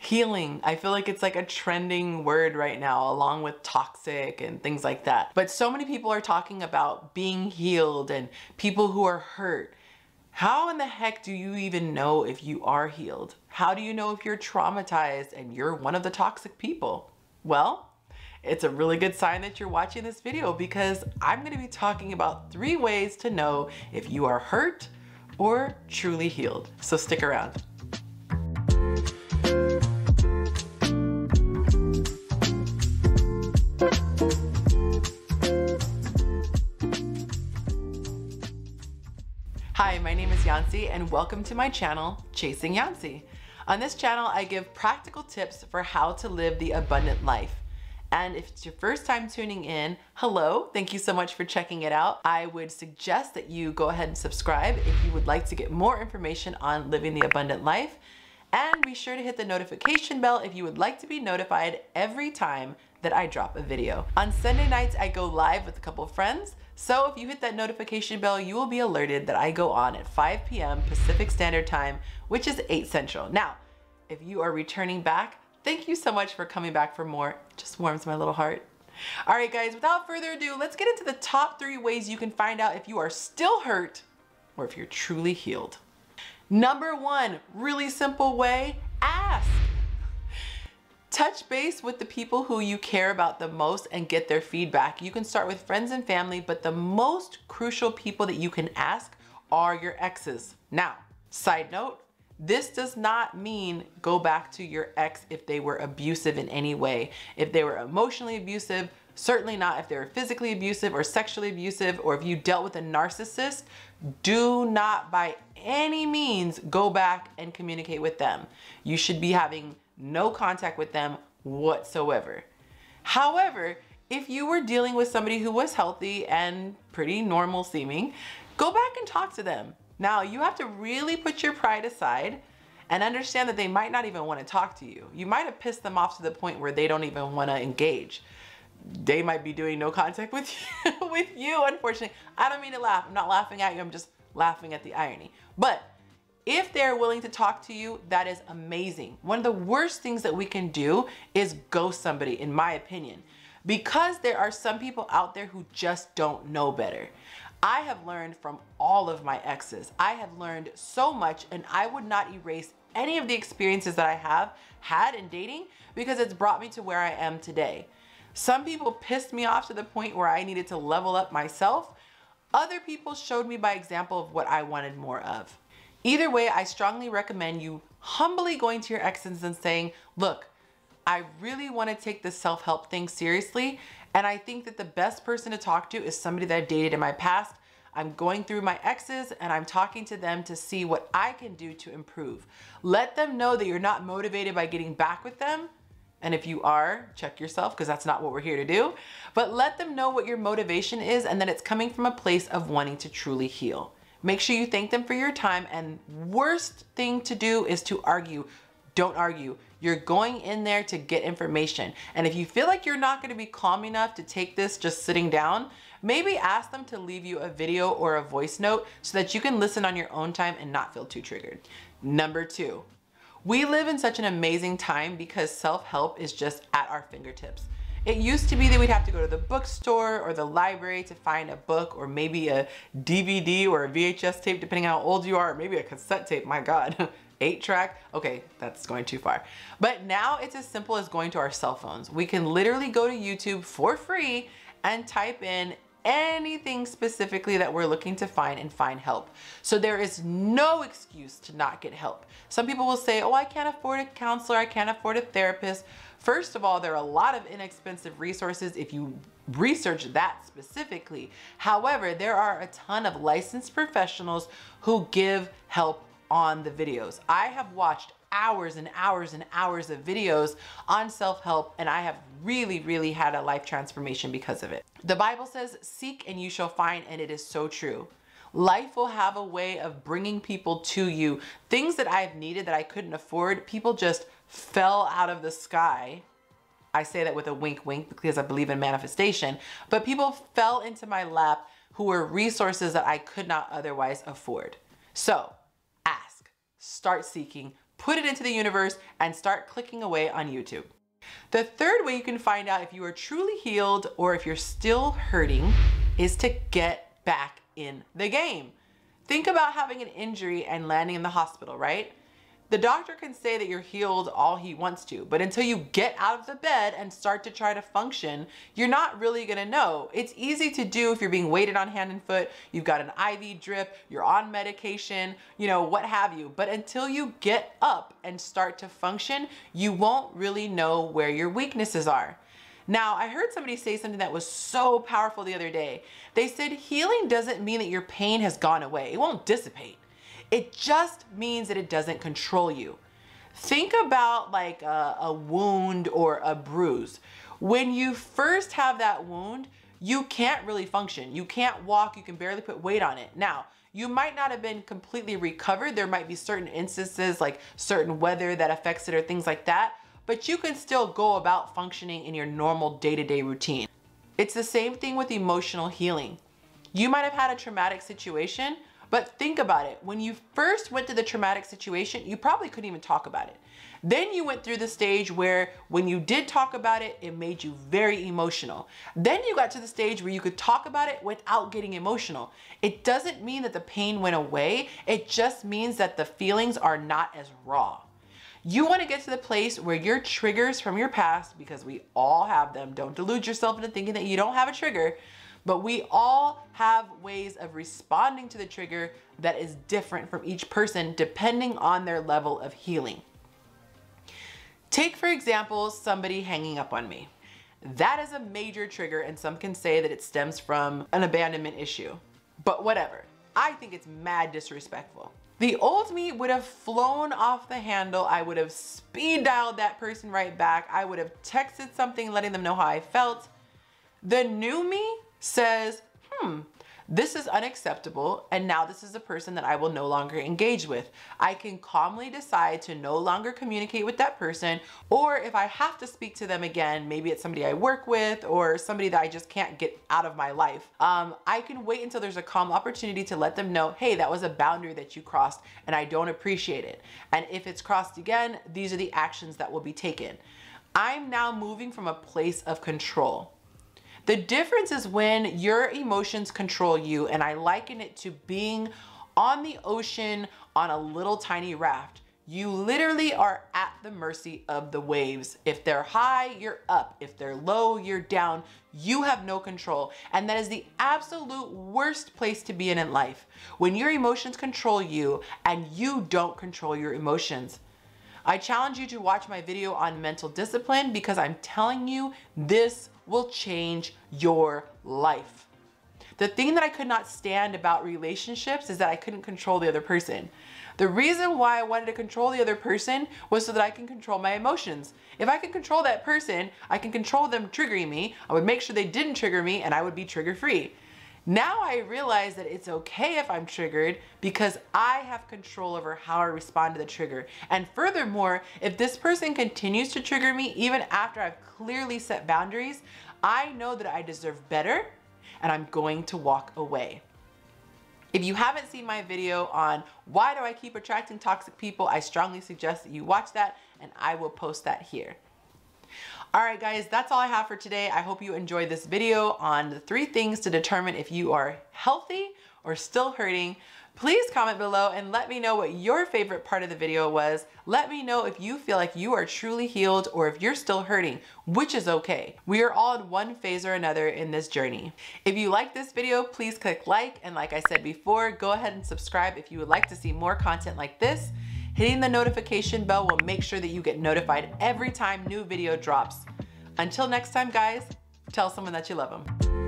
Healing. I feel like it's like a trending word right now, along with toxic and things like that. But so many people are talking about being healed and people who are hurt. How in the heck do you even know if you are healed? How do you know if you're traumatized and you're one of the toxic people? Well, it's a really good sign that you're watching this video, because I'm going to be talking about 3 ways to know if you are hurt or truly healed. So stick around. Hi, my name is Yonci and welcome to my channel, Chasing Yonci. On this channel, I give practical tips for how to live the abundant life. And if it's your first time tuning in, hello, thank you so much for checking it out. I would suggest that you go ahead and subscribe if you would like to get more information on living the abundant life. And be sure to hit the notification bell if you would like to be notified every time that I drop a video. On Sunday nights, I go live with a couple of friends. So if you hit that notification bell, you will be alerted that I go on at 5 p.m. Pacific Standard Time, which is 8 Central. Now, if you are returning back, thank you so much for coming back for more. It just warms my little heart. All right, guys, without further ado, let's get into the top 3 ways you can find out if you are still hurt or if you're truly healed. Number 1, really simple way, ask. Touch base with the people who you care about the most and get their feedback. You can start with friends and family, but the most crucial people that you can ask are your exes. Now, side note, this does not mean go back to your ex if they were abusive in any way. If they were emotionally abusive, certainly not if they were physically abusive or sexually abusive, or if you dealt with a narcissist, do not by any means go back and communicate with them. You should be having no contact with them whatsoever. However, if you were dealing with somebody who was healthy and pretty normal seeming, go back and talk to them. Now, you have to really put your pride aside and understand that they might not even want to talk to you. You might have pissed them off to the point where they don't even want to engage. They might be doing no contact with you, unfortunately. I don't mean to laugh. I'm not laughing at you. I'm just laughing at the irony. But if they're willing to talk to you, that is amazing. One of the worst things that we can do is ghost somebody, in my opinion, because there are some people out there who just don't know better. I have learned from all of my exes. I have learned so much, and I would not erase any of the experiences that I have had in dating because it's brought me to where I am today. Some people pissed me off to the point where I needed to level up myself. Other people showed me by example of what I wanted more of. Either way, I strongly recommend you humbly going to your exes and saying, look, I really want to take this self-help thing seriously. And I think that the best person to talk to is somebody that I've dated in my past. I'm going through my exes and I'm talking to them to see what I can do to improve. Let them know that you're not motivated by getting back with them. And if you are, check yourself, because that's not what we're here to do. But let them know what your motivation is and that it's coming from a place of wanting to truly heal. Make sure you thank them for your time, and worst thing to do is to argue. Don't argue. You're going in there to get information. And if you feel like you're not going to be calm enough to take this just sitting down, maybe ask them to leave you a video or a voice note so that you can listen on your own time and not feel too triggered. Number 2, we live in such an amazing time because self-help is just at our fingertips. It used to be that we'd have to go to the bookstore or the library to find a book, or maybe a DVD or a VHS tape, depending on how old you are, or maybe a cassette tape, my God, 8-track. Okay, that's going too far. But now it's as simple as going to our cell phones. We can literally go to YouTube for free and type in anything specifically that we're looking to find and find help. So there is no excuse to not get help. Some people will say, oh, I can't afford a counselor, I can't afford a therapist. First of all, there are a lot of inexpensive resources if you research that specifically. However, there are a ton of licensed professionals who give help on the videos. I have watched hours and hours and hours of videos on self-help, and I have really had a life transformation because of it. The Bible says, seek and you shall find, and it is so true. Life will have a way of bringing people to you. Things that I've needed that I couldn't afford, people just fell out of the sky. I say that with a wink wink because I believe in manifestation, but people fell into my lap who were resources that I could not otherwise afford. So ask, start seeking, put it into the universe, and start clicking away on YouTube. The third way you can find out if you are truly healed or if you're still hurting is to get back in the game. Think about having an injury and landing in the hospital, right? The doctor can say that you're healed all he wants to, but until you get out of the bed and start to try to function, you're not really gonna know. It's easy to do if you're being weighted on hand and foot, you've got an IV drip, you're on medication, what have you. But until you get up and start to function, you won't really know where your weaknesses are. Now, I heard somebody say something that was so powerful the other day. They said healing doesn't mean that your pain has gone away. It won't dissipate. It just means that it doesn't control you. Think about like a wound or a bruise. When you first have that wound, you can't really function. You can't walk, you can barely put weight on it. Now, you might not have been completely recovered. There might be certain instances like certain weather that affects it or things like that, but you can still go about functioning in your normal day-to-day routine. It's the same thing with emotional healing. You might have had a traumatic situation, but think about it. When you first went to the traumatic situation, you probably couldn't even talk about it. Then you went through the stage where when you did talk about it, it made you very emotional. Then you got to the stage where you could talk about it without getting emotional. It doesn't mean that the pain went away. It just means that the feelings are not as raw. You want to get to the place where your triggers from your past, because we all have them, don't delude yourself into thinking that you don't have a trigger, but we all have ways of responding to the trigger that is different from each person depending on their level of healing. Take, for example, somebody hanging up on me. That is a major trigger, and some can say that it stems from an abandonment issue. But whatever. I think it's mad disrespectful. The old me would have flown off the handle. I would have speed dialed that person right back. I would have texted something letting them know how I felt. The new me says, this is unacceptable, and now this is a person that I will no longer engage with. I can calmly decide to no longer communicate with that person, or if I have to speak to them again, maybe it's somebody I work with or somebody that I just can't get out of my life, I can wait until there's a calm opportunity to let them know, hey, that was a boundary that you crossed and I don't appreciate it. And if it's crossed again, these are the actions that will be taken. I'm now moving from a place of control. The difference is when your emotions control you, and I liken it to being on the ocean on a little tiny raft. You literally are at the mercy of the waves. If they're high, you're up. If they're low, you're down. You have no control. And that is the absolute worst place to be in life. When your emotions control you and you don't control your emotions. I challenge you to watch my video on mental discipline because I'm telling you this will change your life. The thing that I could not stand about relationships is that I couldn't control the other person. The reason why I wanted to control the other person was so that I can control my emotions. If I could control that person, I can control them triggering me. I would make sure they didn't trigger me and I would be trigger free. Now I realize that it's okay if I'm triggered because I have control over how I respond to the trigger. And furthermore, if this person continues to trigger me even after I've clearly set boundaries, I know that I deserve better and I'm going to walk away. If you haven't seen my video on why do I keep attracting toxic people, I strongly suggest that you watch that and I will post that here. All right, guys, that's all I have for today. I hope you enjoyed this video on the 3 things to determine if you are healthy or still hurting. Please comment below and let me know what your favorite part of the video was. Let me know if you feel like you are truly healed or if you're still hurting, which is okay. We are all in one phase or another in this journey. If you like this video, please click like, and like I said before, go ahead and subscribe if you would like to see more content like this. Hitting the notification bell will make sure that you get notified every time new video drops. Until next time, guys, tell someone that you love them.